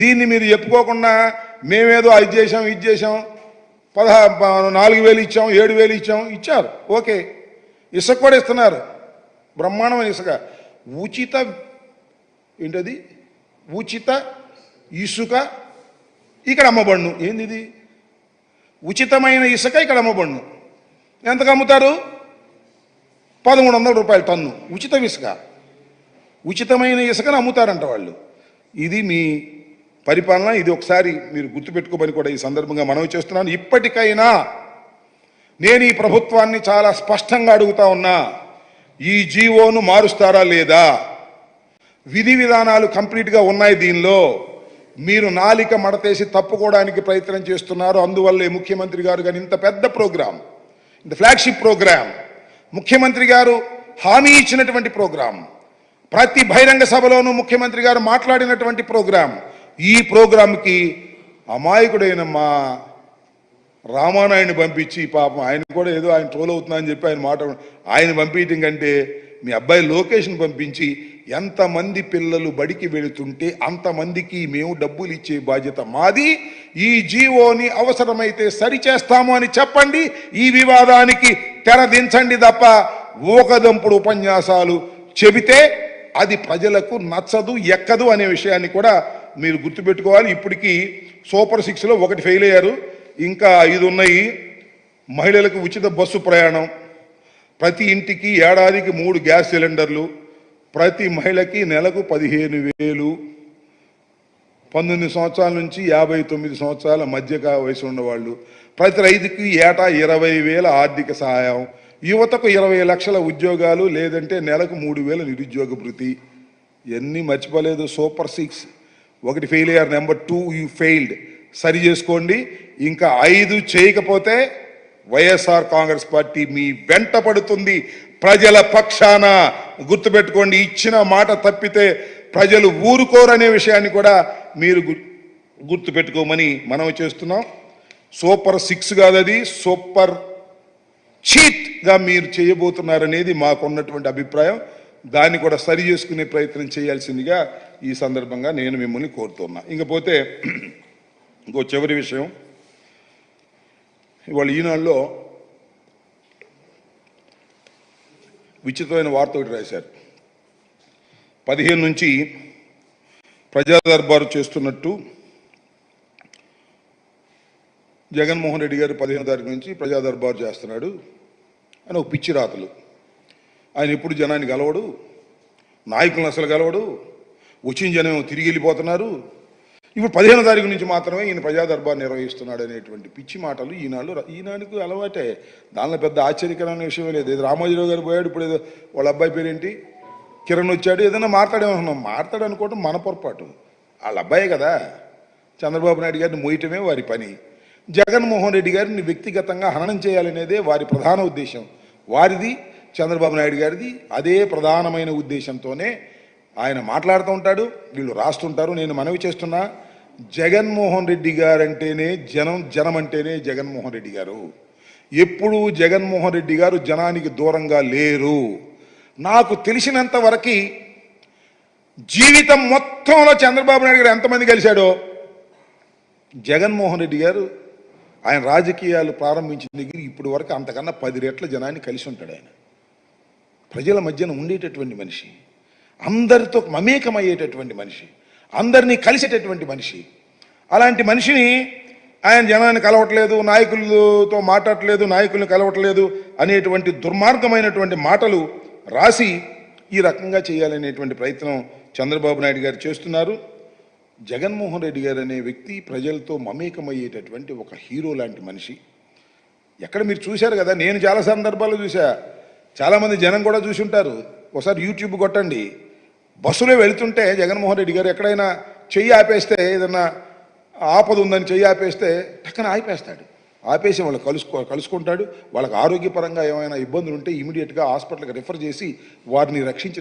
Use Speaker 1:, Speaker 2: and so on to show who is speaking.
Speaker 1: దీన్ని మీరు చెప్పుకోకుండా మేమేదో అది చేసాం ఇది చేసాం 4,000 ఇచ్చాం 7,000 ఇచ్చాం ఇచ్చారు ఓకే. ఇసుక కూడా ఇస్తున్నారు, బ్రహ్మాండమైన ఇసుక. ఉచిత ఏంటది ఉచిత ఇసుక ఇక్కడ అమ్మబడును. ఏంది ఇది? ఉచితమైన ఇసుక ఇక్కడ అమ్మబడును. ఎంతకు అమ్ముతారు? 1,300 రూపాయలు టన్ను ఉచిత ఇసుక. ఉచితమైన ఇసుకను అమ్ముతారంట వాళ్ళు. ఇది మీ పరిపాలన. ఇది ఒకసారి మీరు గుర్తుపెట్టుకోమని కూడా ఈ సందర్భంగా మనవి చేస్తున్నాను. ఇప్పటికైనా నేను ఈ ప్రభుత్వాన్ని చాలా స్పష్టంగా అడుగుతా ఉన్నా, ఈ జీవోను మారుస్తారా లేదా? విధి విధానాలు కంప్లీట్గా ఉన్నాయి. దీనిలో మీరు నాలిక మడతేసి తప్పుకోవడానికి ప్రయత్నం చేస్తున్నారు. అందువల్లే ముఖ్యమంత్రి గారు కానీ ఇంత పెద్ద ప్రోగ్రాం, ఇంత ఫ్లాగ్షిప్ ప్రోగ్రాం, ముఖ్యమంత్రి గారు హామీ ఇచ్చినటువంటి ప్రోగ్రాం, ప్రతి బహిరంగ సభలోనూ ముఖ్యమంత్రి గారు మాట్లాడినటువంటి ప్రోగ్రాం, ఈ ప్రోగ్రాంకి అమాయకుడైన మా రామానాయుడిని పంపించి పాపం ఆయన కూడా ఏదో ఆయన ట్రోల్ అవుతున్నా అని చెప్పి ఆయన పంపించడం కంటే మీ అబ్బాయి లోకేష్ని పంపించి ఎంతమంది పిల్లలు బడికి వెళుతుంటే అంతమందికి మేము డబ్బులు ఇచ్చే బాధ్యత మాది. ఈ జీవోని అవసరమైతే సరిచేస్తాము అని చెప్పండి. ఈ వివాదానికి తెరదించండి తప్ప ఊకదంపుడు ఉపన్యాసాలు చెబితే అది ప్రజలకు నచ్చదు, ఎక్కదు అనే విషయాన్ని కూడా మీరు గుర్తుపెట్టుకోవాలి. ఇప్పటికీ సూపర్ 6లో ఒకటి ఫెయిల్ అయ్యారు, ఇంకా 5 ఉన్నాయి. మహిళలకు ఉచిత బస్సు ప్రయాణం, ప్రతి ఇంటికి ఏడాదికి 3 గ్యాస్ సిలిండర్లు, ప్రతి మహిళకి నెలకు 15,000, 19 సంవత్సరాల నుంచి 59 సంవత్సరాల మధ్య వయసు ఉన్నవాళ్ళు, ప్రతి రైతుకి ఏటా 20,000 ఆర్థిక సహాయం, యువతకు 20 లక్షల ఉద్యోగాలు, లేదంటే నెలకు 3,000 నిరుద్యోగ భృతి. ఎన్ని మర్చిపోలేదు. సూపర్ 6 ఒకటి ఫెయిల్ అయ్యారు. Number 2 you failed. సరి చేసుకోండి. ఇంకా 5 చేయకపోతే వైఎస్ఆర్ కాంగ్రెస్ పార్టీ మీ వెంట పడుతుంది ప్రజల పక్షాన. గుర్తుపెట్టుకోండి. ఇచ్చిన మాట తప్పితే ప్రజలు ఊరుకోరనే విషయాన్ని కూడా మీరు గుర్తుపెట్టుకోమని మనం చేస్తున్నాం. సూపర్ 6 కాదు, అది సూపర్ చీట్గా మీరు చేయబోతున్నారనేది మాకున్నటువంటి అభిప్రాయం. దాన్ని కూడా సరి చేసుకునే ప్రయత్నం చేయాల్సిందిగా ఈ సందర్భంగా నేను మిమ్మల్ని కోరుతున్నా. ఇంకపోతే ఇంకో చివరి విషయం, ఇవాళ ఈనాడులో విచిత్రమైన వార్త ఒకటి రాశారు. 15 నుంచి ప్రజా దర్బారు చేస్తున్నట్టు జగన్మోహన్ రెడ్డి గారు 15వ తారీఖు నుంచి ప్రజా దర్బారు చేస్తున్నాడు అని ఒక పిచ్చి రాతలు. ఆయన ఎప్పుడు జనాన్ని కలవడు, నాయకులను అసలు కలవడు, వచ్చిన జనం తిరిగి వెళ్ళిపోతున్నారు. ఇప్పుడు 15వ తారీఖు నుంచి మాత్రమే ఈయన ప్రజా దర్బార్ నిర్వహిస్తున్నాడు అనేటువంటి పిచ్చి మాటలు ఈనాడుకు అలవాటే. దానిలో పెద్ద ఆశ్చర్యకరమైన విషయమే లేదు. ఏదో రామోజీరావు గారు పోయాడు, ఇప్పుడు ఏదో వాళ్ళ అబ్బాయి పేరేంటి కిరణ్ వచ్చాడు, ఏదైనా మాట్లాడేమనుకున్నాం. మాట్లాడు అనుకోవడం మన పొరపాటు. వాళ్ళ అబ్బాయే కదా. చంద్రబాబు నాయుడు గారిని మోయటమే వారి పని. జగన్మోహన్ రెడ్డి గారిని వ్యక్తిగతంగా హననం చేయాలనేదే వారి ప్రధాన ఉద్దేశం. వారిది, చంద్రబాబు నాయుడు గారిది అదే ప్రధానమైన ఉద్దేశంతోనే ఆయన మాట్లాడుతూ ఉంటాడు, వీళ్ళు రాస్తుంటారు. నేను మనవి చేస్తున్నా, జగన్మోహన్ రెడ్డి గారంటేనే జనం, జనం అంటేనే జగన్మోహన్ రెడ్డి గారు. ఎప్పుడూ జగన్మోహన్ రెడ్డి గారు జనానికి దూరంగా లేరు. నాకు తెలిసినంత వరకు జీవితం మొత్తంలో చంద్రబాబు నాయుడు గారు ఎంతమంది కలిశాడో, జగన్మోహన్ రెడ్డి గారు ఆయన రాజకీయాలు ప్రారంభించిన దగ్గర ఇప్పటి వరకు అంతకన్నా 10 రెట్ల జనాన్ని కలిసి ఉంటాడు. ఆయన ప్రజల మధ్యన ఉండేటటువంటి మనిషి, అందరితో మమేకమయ్యేటటువంటి మనిషి, అందరినీ కలిసేటటువంటి మనిషి. అలాంటి మనిషిని ఆయన జనాన్ని కలవట్లేదు, నాయకులతో మాట్లాడట్లేదు, నాయకులను కలవట్లేదు అనేటువంటి దుర్మార్గమైనటువంటి మాటలు రాసి ఈ రకంగా చేయాలనేటువంటి ప్రయత్నం చంద్రబాబు నాయుడు గారు చేస్తున్నారు. జగన్మోహన్ రెడ్డి గారు అనే వ్యక్తి ప్రజలతో మమేకమయ్యేటటువంటి ఒక హీరో లాంటి మనిషి. ఎక్కడ మీరు చూశారు కదా, నేను చాలా సందర్భాల్లో చూసా, చాలామంది జనం కూడా చూసి ఉంటారు. ఒకసారి యూట్యూబ్ కొట్టండి, బస్సులో వెళుతుంటే జగన్మోహన్ రెడ్డి గారు ఎక్కడైనా చెయ్యి ఆపేస్తే, ఏదన్నా ఆపద ఉందని చెయ్యి ఆపేస్తే టక్కన ఆపేస్తాడు. ఆపేసి వాళ్ళు కలుసుకుంటాడు. వాళ్ళకి ఆరోగ్యపరంగా ఏమైనా ఇబ్బందులు ఉంటే ఇమీడియట్గా హాస్పిటల్కి రిఫర్ చేసి వారిని రక్షించి